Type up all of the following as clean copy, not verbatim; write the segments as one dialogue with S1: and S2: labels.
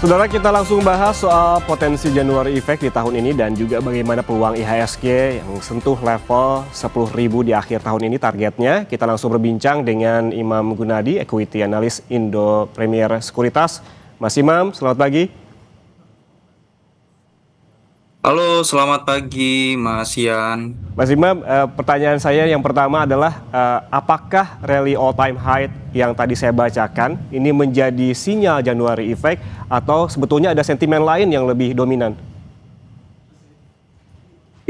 S1: Saudara, kita langsung bahas soal potensi January Effect di tahun ini dan juga bagaimana peluang IHSG yang sentuh level 10.000 di akhir tahun ini targetnya. Kita langsung berbincang dengan Imam Gunadi, Equity Analyst Indo Premier Sekuritas. Mas Imam, selamat pagi.
S2: Halo, selamat pagi Mas Yan.
S1: Mas Imam, pertanyaan saya yang pertama adalah apakah rally all time high yang tadi saya bacakan ini menjadi sinyal January Effect atau sebetulnya ada sentimen lain yang lebih dominan?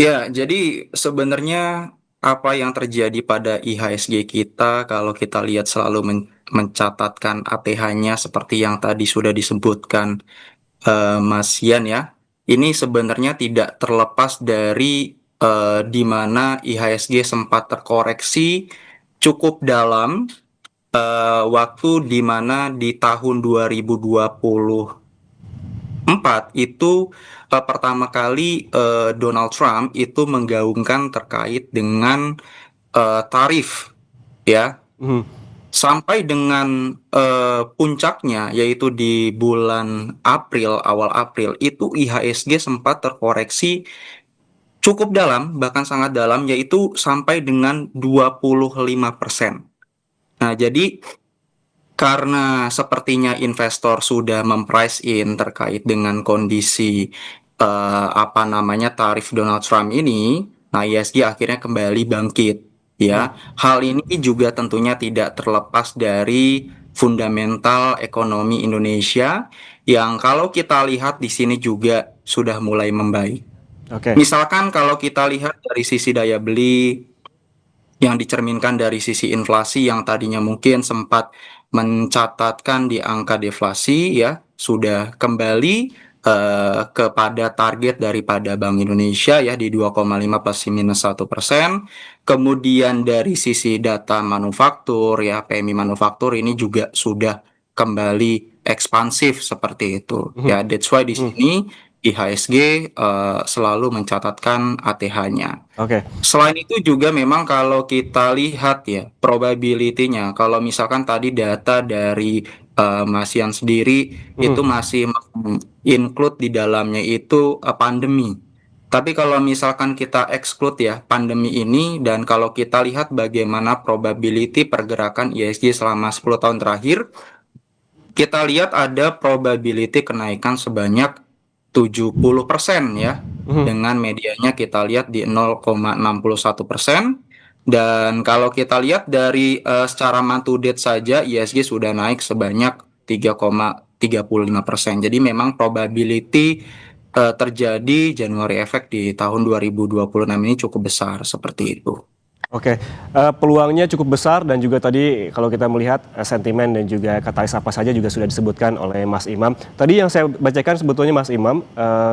S2: Ya, jadi sebenarnya apa yang terjadi pada IHSG kita kalau kita lihat selalu mencatatkan ATH-nya seperti yang tadi sudah disebutkan Mas Yan ya. Ini sebenarnya tidak terlepas dari di mana IHSG sempat terkoreksi cukup dalam waktu di mana di tahun 2024 itu pertama kali Donald Trump itu menggaungkan terkait dengan tarif ya,
S1: Mhm.
S2: sampai dengan puncaknya yaitu di bulan April, awal April itu IHSG sempat terkoreksi cukup dalam, bahkan sangat dalam, yaitu sampai dengan 25%. Nah, jadi karena sepertinya investor sudah memprice in terkait dengan kondisi apa namanya tarif Donald Trump ini, nah ISG akhirnya kembali bangkit
S1: Mhm.
S2: ya. Hal ini juga tentunya tidak terlepas dari fundamental ekonomi Indonesia yang kalau kita lihat di sini juga sudah mulai membaik.
S1: Oke.
S2: Misalkan kalau kita lihat dari sisi daya beli yang dicerminkan dari sisi inflasi yang tadinya mungkin sempat mencatatkan di angka deflasi ya sudah kembali kepada target daripada Bank Indonesia ya di 2,5 plus minus 1%. Kemudian dari sisi data manufaktur ya PMI manufaktur ini juga sudah kembali ekspansif seperti itu
S1: Mhm.
S2: ya. That's why di
S1: Mhm.
S2: sini IHSG selalu mencatatkan ATH-nya.
S1: Oke.
S2: Selain itu juga memang kalau kita lihat ya probability-nya, kalau misalkan tadi data dari Mas Yan sendiri itu
S1: Mhm.
S2: masih include di dalamnya itu pandemi. Tapi kalau misalkan kita exclude ya pandemi ini dan kalau kita lihat bagaimana probability pergerakan ISG selama 10 tahun terakhir, kita lihat ada probability kenaikan sebanyak 70% ya.
S1: Mhm.
S2: Dengan medianya kita lihat di 0,61%. Dan kalau kita lihat dari secara month to date saja ISG sudah naik sebanyak 3,35%. Jadi memang probability terjadi January Effect di tahun 2026 ini cukup besar seperti itu.
S1: Oke, peluangnya cukup besar dan juga tadi kalau kita melihat sentimen dan juga katalis apa saja juga sudah disebutkan oleh Mas Imam. Tadi yang saya bacakan sebetulnya Mas Imam,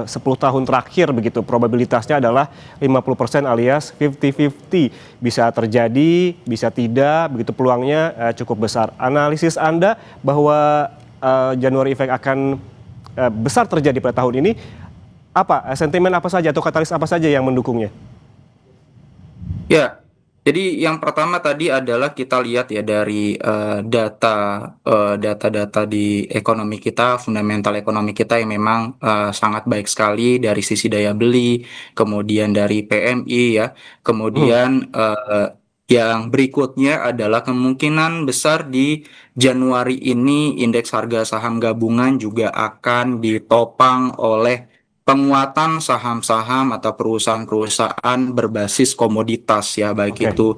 S1: 10 tahun terakhir begitu probabilitasnya adalah 50% alias 50-50. Bisa terjadi, bisa tidak, begitu peluangnya cukup besar. Analisis Anda bahwa January Effect akan besar terjadi pada tahun ini, apa sentimen apa saja atau katalis apa saja yang mendukungnya?
S2: Ya, jadi yang pertama tadi adalah kita lihat ya dari data-data di ekonomi kita, fundamental ekonomi kita yang memang sangat baik sekali dari sisi daya beli, kemudian dari PMI ya,
S1: Mhm.
S2: kemudian yang berikutnya adalah kemungkinan besar di Januari ini indeks harga saham gabungan juga akan ditopang oleh penguatan saham-saham atau perusahaan-perusahaan berbasis komoditas ya, baik
S1: Oke.
S2: itu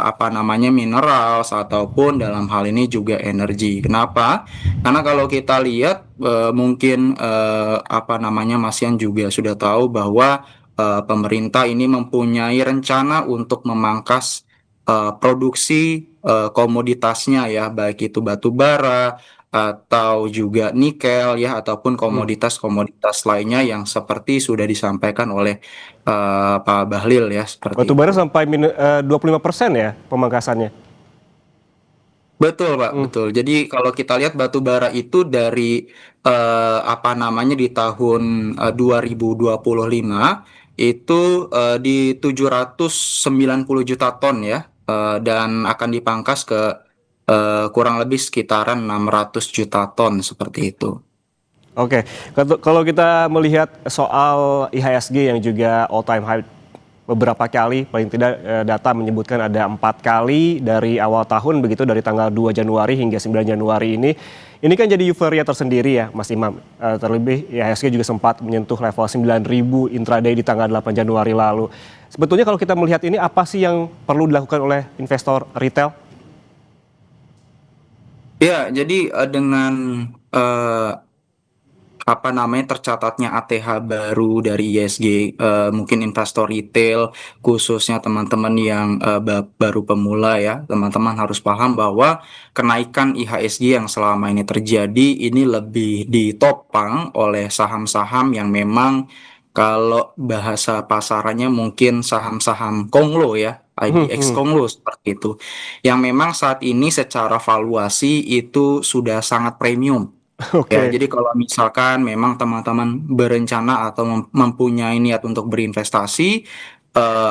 S2: apa namanya mineral ataupun dalam hal ini juga energi. Kenapa? Karena kalau kita lihat mungkin apa namanya Mas Yan juga sudah tahu bahwa pemerintah ini mempunyai rencana untuk memangkas produksi komoditasnya ya, baik itu batu bara atau juga nikel ya ataupun
S1: Mhm.
S2: komoditas-komoditas lainnya yang seperti sudah disampaikan oleh Pak Bahlil ya seperti
S1: Batubara
S2: itu.
S1: sampai 25% ya pemangkasannya?
S2: Betul Pak,
S1: Mmm.
S2: betul. Jadi kalau kita lihat batu bara itu dari apa namanya di tahun 2025 itu di 790 juta ton ya, dan akan dipangkas ke kurang lebih sekitaran 600 juta ton seperti itu.
S1: Oke, kalau kita melihat soal IHSG yang juga all time high beberapa kali, paling tidak data menyebutkan ada 4 kali dari awal tahun begitu dari tanggal 2 Januari hingga 9 Januari ini. Ini kan jadi euforia tersendiri ya Mas Imam. Terlebih IHSG juga sempat menyentuh level 9.000 intraday di tanggal 8 Januari lalu. Sebetulnya kalau kita melihat ini apa sih yang perlu dilakukan oleh investor retail?
S2: Ya, jadi dengan eh, apa namanya tercatatnya ATH baru dari ISG, mungkin investor retail khususnya teman-teman yang baru pemula ya, teman-teman harus paham bahwa kenaikan IHSG yang selama ini terjadi ini lebih ditopang oleh saham-saham yang memang kalau bahasa pasarannya mungkin saham-saham konglo ya, IDX konglo seperti itu, yang memang saat ini secara valuasi itu sudah sangat premium. Ya,
S1: Oke.
S2: jadi kalau misalkan memang teman-teman berencana atau mempunyai niat untuk berinvestasi,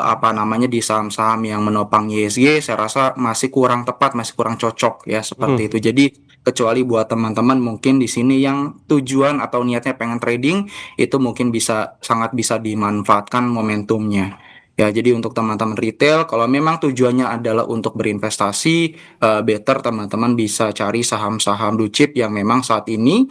S2: apa namanya di saham-saham yang menopang ISG, saya rasa masih kurang tepat, masih kurang cocok ya seperti itu. Jadi kecuali buat teman-teman mungkin di sini yang tujuan atau niatnya pengen trading, itu mungkin bisa sangat bisa dimanfaatkan momentumnya. Ya, jadi untuk teman-teman retail, kalau memang tujuannya adalah untuk berinvestasi, better teman-teman bisa cari saham-saham blue chip yang memang saat ini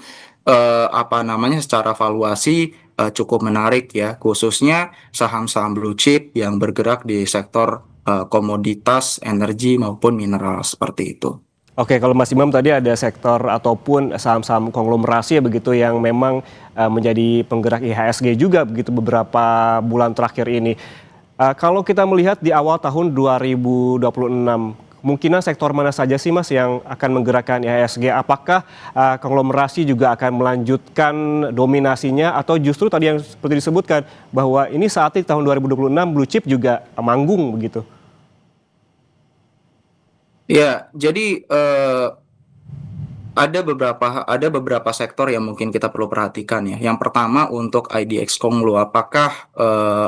S2: apa namanya secara valuasi cukup menarik ya, khususnya saham-saham blue chip yang bergerak di sektor komoditas, energi maupun mineral seperti itu.
S1: Oke, kalau Mas Imam tadi ada sektor ataupun saham-saham konglomerasi ya begitu yang memang menjadi penggerak IHSG juga begitu beberapa bulan terakhir ini. Kalau kita melihat di awal tahun 2026, kemungkinan sektor mana saja sih Mas yang akan menggerakkan IHSG? Apakah konglomerasi juga akan melanjutkan dominasinya atau justru tadi yang seperti disebutkan bahwa ini saat ini tahun 2026 blue chip juga manggung begitu?
S2: Ya, jadi ada beberapa sektor yang mungkin kita perlu perhatikan ya. Yang pertama untuk IDX Konglo, apakah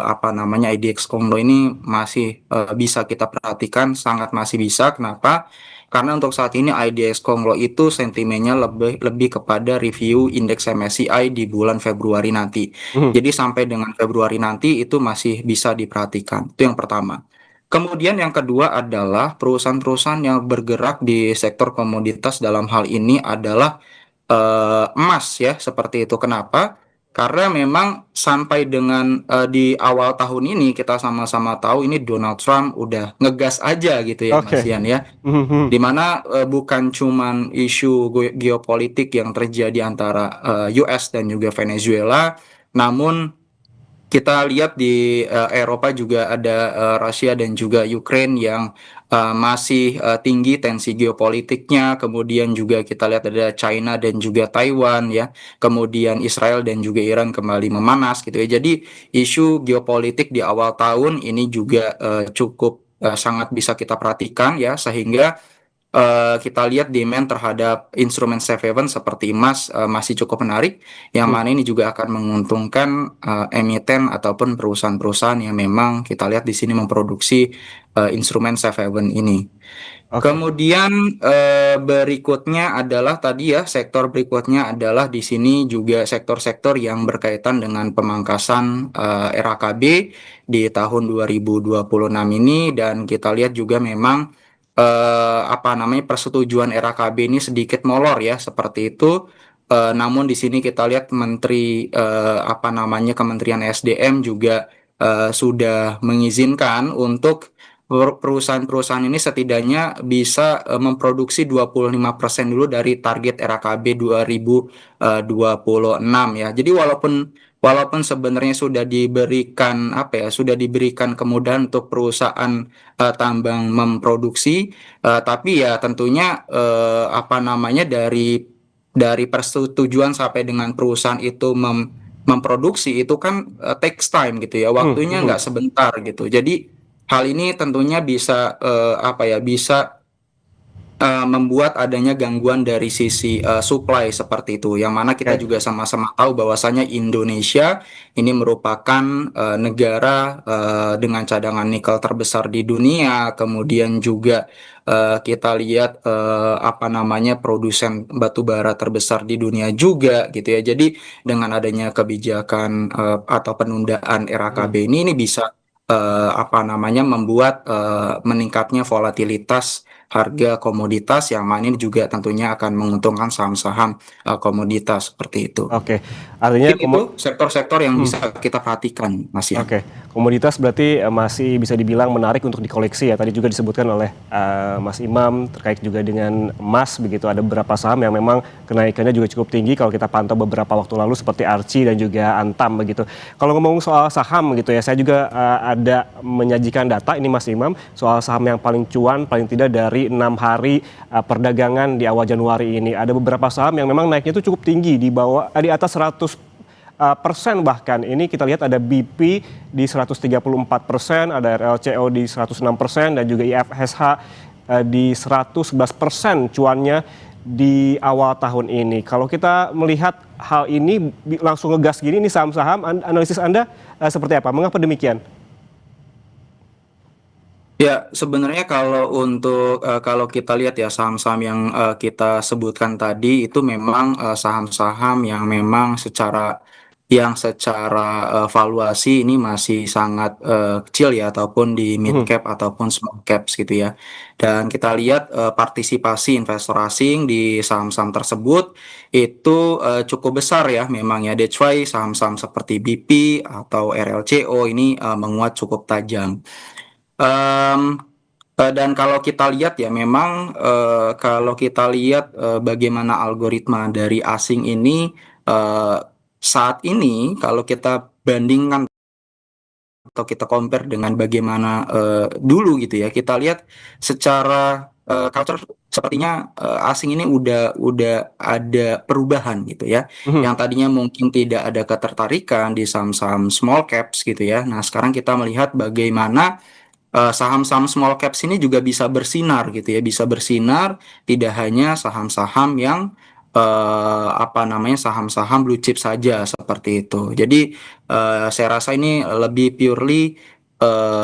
S2: apa namanya IDX Konglo ini masih bisa kita perhatikan? Sangat masih bisa. Kenapa? Karena untuk saat ini IDX Konglo itu sentimennya lebih lebih kepada review indeks MSCI di bulan Februari nanti.
S1: Mhm.
S2: Jadi sampai dengan Februari nanti itu masih bisa diperhatikan. Itu yang pertama. Kemudian yang kedua adalah perusahaan-perusahaan yang bergerak di sektor komoditas dalam hal ini adalah emas ya seperti itu. Kenapa? Karena memang sampai dengan di awal tahun ini kita sama-sama tahu ini Donald Trump udah ngegas aja gitu ya Mas
S1: Oke.
S2: Ian ya.
S1: Mhm.
S2: Di mana bukan cuman isu geopolitik yang terjadi antara US dan juga Venezuela, namun kita lihat di Eropa juga ada Rusia dan juga Ukraine yang masih tinggi tensi geopolitiknya. Kemudian juga kita lihat ada China dan juga Taiwan ya. Kemudian Israel dan juga Iran kembali memanas gitu ya. Jadi isu geopolitik di awal tahun ini juga cukup sangat bisa kita perhatikan ya, sehingga kita lihat demand terhadap instrumen safe haven seperti emas masih cukup menarik, yang
S1: Mhm.
S2: mana ini juga akan menguntungkan emiten ataupun perusahaan-perusahaan yang memang kita lihat di sini memproduksi instrumen safe haven ini.
S1: Oke.
S2: Kemudian berikutnya adalah tadi ya, sektor berikutnya adalah di sini juga sektor-sektor yang berkaitan dengan pemangkasan RAKB di tahun 2026 ini, dan kita lihat juga memang apa namanya persetujuan RAKB ini sedikit molor ya seperti itu. Namun di sini kita lihat Menteri apa namanya Kementerian SDM juga sudah mengizinkan untuk perusahaan-perusahaan ini setidaknya bisa memproduksi 25% dulu dari target RAKB 2026 ya. Jadi walaupun walaupun sebenarnya sudah diberikan apa ya, sudah diberikan kemudahan untuk perusahaan tambang memproduksi, tapi ya tentunya apa namanya dari persetujuan sampai dengan perusahaan itu memproduksi itu kan takes time gitu ya,
S1: Mhm.
S2: waktunya
S1: Mhm.
S2: nggak sebentar gitu. Jadi hal ini tentunya bisa apa ya, bisa membuat adanya gangguan dari sisi supply seperti itu. Yang mana kita
S1: Oke.
S2: juga sama-sama tahu bahwasanya Indonesia ini merupakan negara dengan cadangan nikel terbesar di dunia. Kemudian juga kita lihat apa namanya produsen batu bara terbesar di dunia juga gitu ya. Jadi dengan adanya kebijakan atau penundaan
S1: Mhm.
S2: RAKB ini bisa apa namanya membuat meningkatnya volatilitas harga komoditas yang mana ini juga tentunya akan menguntungkan saham-saham komoditas seperti itu.
S1: Oke, artinya
S2: Mungkin itu sektor-sektor yang
S1: mhm.
S2: bisa kita perhatikan, Mas Yan.
S1: Oke, komoditas berarti masih bisa dibilang menarik untuk dikoleksi ya. Tadi juga disebutkan oleh Mas Imam terkait juga dengan emas begitu. Ada beberapa saham yang memang kenaikannya juga cukup tinggi kalau kita pantau beberapa waktu lalu seperti Archie dan juga Antam begitu. Kalau ngomong soal saham gitu ya, saya juga ada menyajikan data ini Mas Imam soal saham yang paling cuan paling tidak dari 6 hari perdagangan di awal Januari ini. Ada beberapa saham yang memang naiknya itu cukup tinggi di bawah di atas 100% bahkan. Ini kita lihat ada BP di 134%, ada RLCO di 106% dan juga IFSH di 111% cuannya di awal tahun ini. Kalau kita melihat hal ini langsung ngegas gini ini saham-saham analisis Anda seperti apa? Mengapa demikian?
S2: Ya, sebenarnya kalau untuk kalau kita lihat ya saham-saham yang kita sebutkan tadi itu memang saham-saham yang memang secara valuasi ini masih sangat kecil ya ataupun di mid
S1: Mhm,
S2: cap ataupun small caps gitu ya. Dan kita lihat partisipasi investor asing di saham-saham tersebut itu cukup besar ya memang ya. That's why saham-saham seperti BP atau RLCO ini menguat cukup tajam. Em, dan kalau kita lihat ya memang kalau kita lihat bagaimana algoritma dari asing ini eh, saat ini kalau kita bandingkan atau kita compare dengan bagaimana dulu gitu ya kita lihat secara culture sepertinya asing ini udah ada perubahan gitu ya
S1: mhm,
S2: yang tadinya mungkin tidak ada ketertarikan di saham-saham small caps gitu ya. Nah sekarang kita melihat bagaimana saham-saham small caps ini juga bisa bersinar gitu ya, bisa bersinar tidak hanya saham-saham yang apa namanya saham-saham blue chip saja seperti itu. Jadi saya rasa ini lebih purely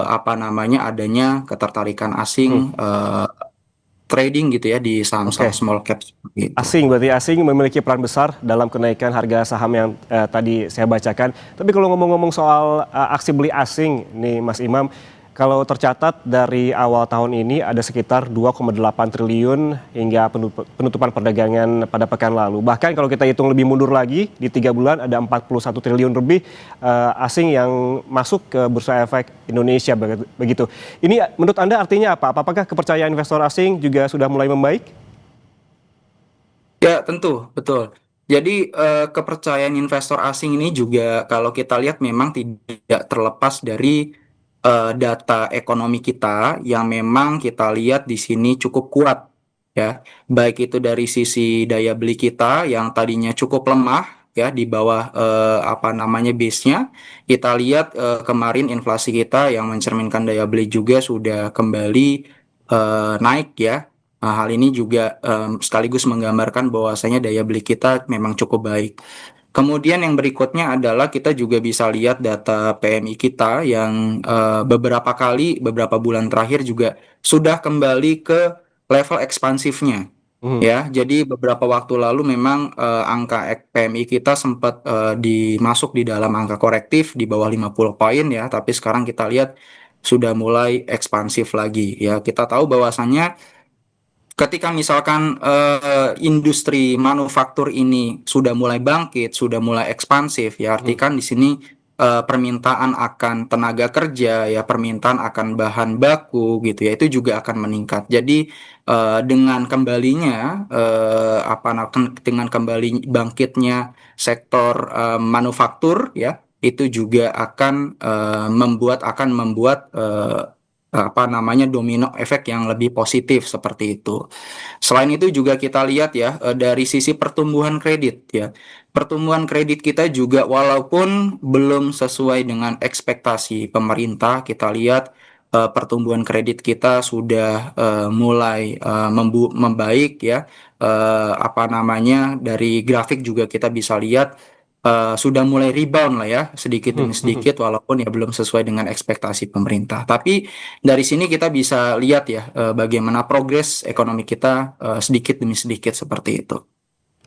S2: apa namanya adanya ketertarikan
S1: mhm.
S2: asing trading gitu ya di saham-saham
S1: Oke.
S2: small caps seperti itu.
S1: Asing berarti asing memiliki peran besar dalam kenaikan harga saham yang tadi saya bacakan. Tapi kalau ngomong-ngomong soal aksi beli asing nih Mas Imam, kalau tercatat dari awal tahun ini ada sekitar 2,8 triliun hingga penutupan perdagangan pada pekan lalu. Bahkan kalau kita hitung lebih mundur lagi di 3 bulan ada 41 triliun lebih asing yang masuk ke Bursa Efek Indonesia begitu. Ini menurut Anda artinya apa? Apakah kepercayaan investor asing juga sudah mulai membaik?
S2: Ya, tentu, betul. Jadi, kepercayaan investor asing ini juga kalau kita lihat memang tidak terlepas dari data ekonomi kita yang memang kita lihat di sini cukup kuat, ya. Baik itu dari sisi daya beli kita yang tadinya cukup lemah, ya, di bawah apa namanya base-nya. Kita lihat kemarin inflasi kita yang mencerminkan daya beli juga sudah kembali naik, ya. Nah, hal ini juga sekaligus menggambarkan bahwasanya daya beli kita memang cukup baik. Kemudian yang berikutnya adalah kita juga bisa lihat data PMI kita yang beberapa bulan terakhir juga sudah kembali ke level ekspansifnya.
S1: Mhm.
S2: Ya, jadi beberapa waktu lalu memang angka PMI kita sempat dimasuk di dalam angka korektif di bawah 50 poin ya, tapi sekarang kita lihat sudah mulai ekspansif lagi ya. Kita tahu bahwasannya ketika misalkan industri manufaktur ini sudah mulai bangkit, sudah mulai ekspansif, ya
S1: Mhm.
S2: artikan di sini permintaan akan tenaga kerja, ya permintaan akan bahan baku gitu ya, itu juga akan meningkat. Jadi dengan kembalinya dengan kembali bangkitnya sektor manufaktur ya, itu juga akan membuat apa namanya domino efek yang lebih positif seperti itu. Selain itu juga kita lihat ya dari sisi pertumbuhan kredit ya. Pertumbuhan kredit kita juga walaupun belum sesuai dengan ekspektasi pemerintah, kita lihat pertumbuhan kredit kita sudah mulai membaik ya. Apa namanya, dari grafik juga kita bisa lihat sudah mulai rebound lah ya, sedikit
S1: Hmm,
S2: demi
S1: hmm, hmm.
S2: sedikit, walaupun ya belum sesuai dengan ekspektasi pemerintah. Tapi dari sini kita bisa lihat ya bagaimana progres ekonomi kita sedikit demi sedikit seperti itu.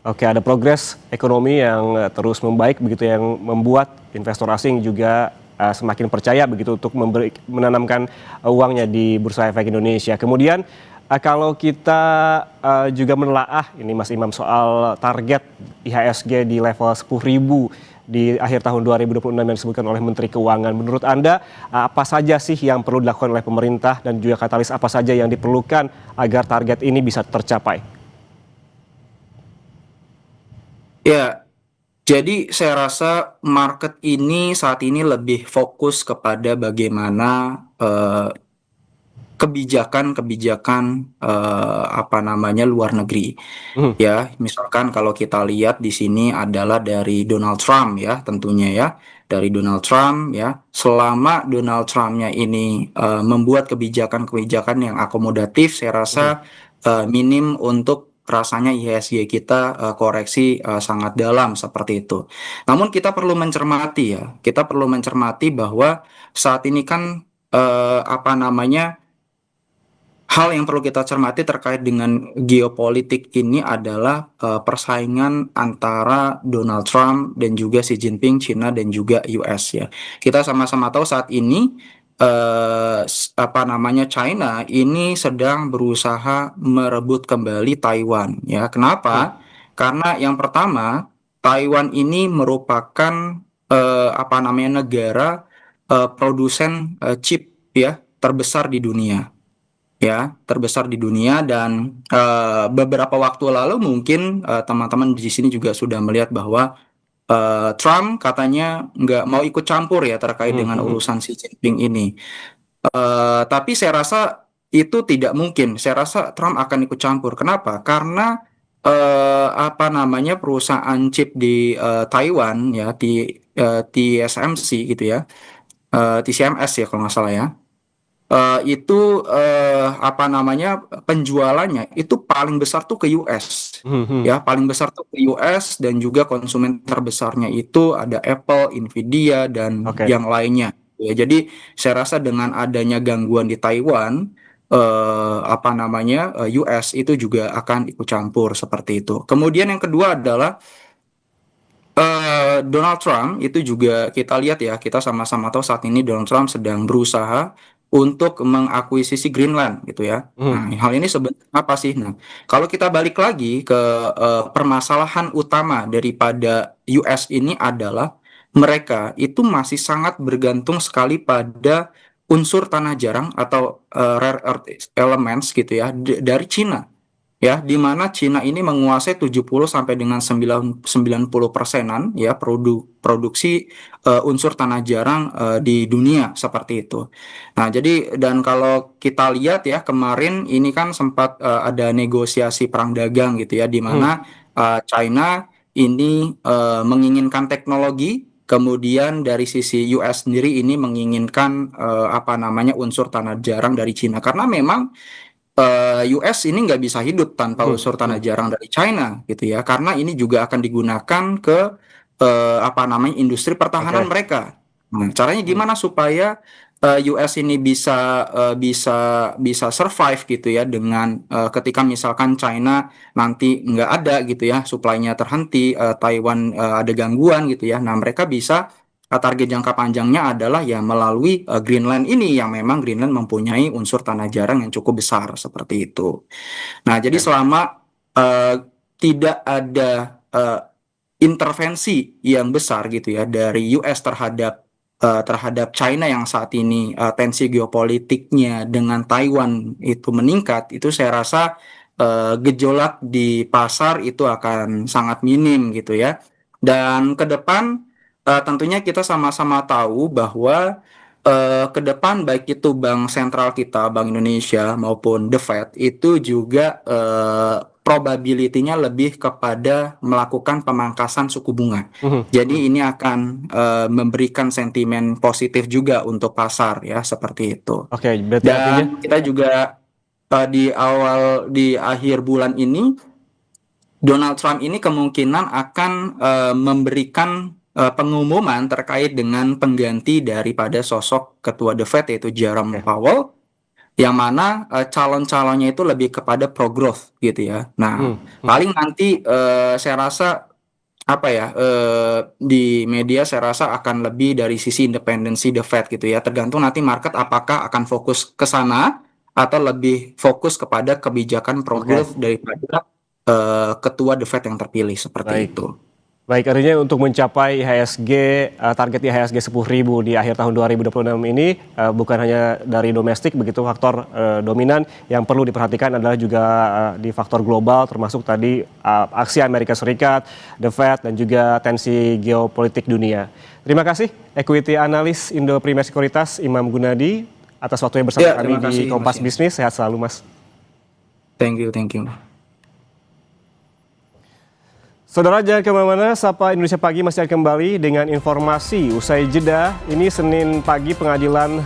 S1: Oke, ada progres ekonomi yang terus membaik begitu yang membuat investor asing juga semakin percaya begitu untuk menanamkan uangnya di Bursa Efek Indonesia. Kemudian kalau kita juga menelaah ini Mas Imam soal target IHSG di level 10.000 di akhir tahun 2026 yang disebutkan oleh Menteri Keuangan. Menurut Anda apa saja sih yang perlu dilakukan oleh pemerintah dan juga katalis apa saja yang diperlukan agar target ini bisa tercapai?
S2: Ya, jadi saya rasa market ini saat ini lebih fokus kepada bagaimana kebijakan-kebijakan apa namanya, luar negeri.
S1: Hmm,
S2: Ya, misalkan kalau kita lihat di sini adalah dari Donald Trump ya, tentunya ya, dari Donald Trump ya. Selama Donald Trumpnya ini membuat kebijakan-kebijakan yang akomodatif, saya
S1: hmm.
S2: rasa minim untuk rasanya IHSG kita koreksi sangat dalam seperti itu. Namun kita perlu mencermati ya, kita perlu mencermati bahwa saat ini kan apa namanya, hal yang perlu kita cermati terkait dengan geopolitik ini adalah persaingan antara Donald Trump dan juga Xi Jinping, China dan juga US ya. Kita sama-sama tahu saat ini apa namanya, China ini sedang berusaha merebut kembali Taiwan ya.
S1: Hmm.
S2: Kenapa? Karena yang pertama, Taiwan ini merupakan apa namanya, negara produsen chip ya terbesar di dunia ya, terbesar di dunia. Dan beberapa waktu lalu mungkin teman-teman di sini juga sudah melihat bahwa Trump katanya nggak mau ikut campur ya terkait
S1: Hmm,
S2: dengan
S1: hmm,
S2: urusan Xi Jinping ini. Tapi saya rasa itu tidak mungkin. Saya rasa Trump akan ikut campur. Kenapa? Karena apa namanya, perusahaan chip di Taiwan ya, di TSMC gitu ya, TCMS ya kalau nggak salah ya. Itu apa namanya, penjualannya itu paling besar tuh ke US
S1: hmm, hmm.
S2: ya, paling besar tuh ke US. Dan juga konsumen terbesarnya itu ada Apple, Nvidia dan
S1: Oke.
S2: yang lainnya ya. Jadi saya rasa dengan adanya gangguan di Taiwan, apa namanya, US itu juga akan ikut campur seperti itu. Kemudian yang kedua adalah Donald Trump itu juga kita lihat ya, kita sama-sama tahu saat ini Donald Trump sedang berusaha untuk mengakuisisi Greenland gitu ya.
S1: Hmm,
S2: Nah, hal ini sebenarnya apa sih? Nah, kalau kita balik lagi ke permasalahan utama daripada US ini adalah mereka itu masih sangat bergantung sekali pada unsur tanah jarang atau rare earth elements gitu ya dari Cina ya, di mana Cina ini menguasai 70 sampai dengan 90%-an ya produksi unsur tanah jarang di dunia seperti itu. Nah, jadi dan kalau kita lihat ya, kemarin ini kan sempat ada negosiasi perang dagang gitu ya, di
S1: hmm.
S2: mana China ini menginginkan teknologi. Kemudian dari sisi US sendiri ini menginginkan apa namanya, unsur tanah jarang dari Cina, karena memang US ini nggak bisa hidup tanpa
S1: Hmm,
S2: unsur tanah
S1: hmm.
S2: jarang dari China gitu ya, karena ini juga akan digunakan ke apa namanya, industri pertahanan
S1: Oke.
S2: mereka. Nah, caranya
S1: Hmm,
S2: gimana supaya US ini bisa survive gitu ya, dengan ketika misalkan China nanti nggak ada gitu ya, suplainya terhenti, Taiwan ada gangguan gitu ya. Nah, mereka bisa target jangka panjangnya adalah ya melalui Greenland ini, yang memang Greenland mempunyai unsur tanah jarang yang cukup besar seperti itu. Nah, jadi
S1: oke.
S2: selama tidak ada intervensi yang besar gitu ya dari US terhadap China, yang saat ini tensi geopolitiknya dengan Taiwan itu meningkat, itu saya rasa gejolak di pasar itu akan sangat minim gitu ya. Dan ke depan tentunya kita sama-sama tahu bahwa ke depan baik itu bank sentral kita, Bank Indonesia maupun The Fed itu juga probability-nya lebih kepada melakukan pemangkasan suku bunga.
S1: Mhm.
S2: Jadi ini akan memberikan sentimen positif juga untuk pasar ya, seperti itu.
S1: Oke, berarti artinya
S2: Dan kita juga di akhir bulan ini Donald Trump ini kemungkinan akan memberikan pengumuman terkait dengan pengganti daripada sosok ketua The Fed yaitu Jerome
S1: oke.
S2: Powell, yang mana calon-calonnya itu lebih kepada pro-growth gitu ya. Nah,
S1: Mhm, mhm.
S2: paling nanti saya rasa apa ya, di media saya rasa akan lebih dari sisi independensi The Fed gitu ya. Tergantung nanti market apakah akan fokus ke sana atau lebih fokus kepada kebijakan
S1: Oke,
S2: pro-growth daripada ketua The Fed yang terpilih seperti
S1: baik.
S2: itu.
S1: Baik, artinya untuk mencapai IHSG, target IHSG 10.000 di akhir tahun 2026 ini bukan hanya dari domestik, begitu faktor dominan yang perlu diperhatikan adalah juga di faktor global, termasuk tadi aksi Amerika Serikat, The Fed, dan juga tensi geopolitik dunia. Terima kasih, Equity Analis Indo Primer Sekuritas Imam Gunadi, atas waktunya bersama
S2: Ya,
S1: kami
S2: terima
S1: di
S2: kasih Mas
S1: Kompas
S2: Yas.
S1: Bisnis. Sehat selalu, Mas.
S2: Thank you, thank you.
S1: Saudara jangan kemana-mana, Sapa Indonesia Pagi masih akan kembali dengan informasi usai jeda. Ini Senin pagi pengadilan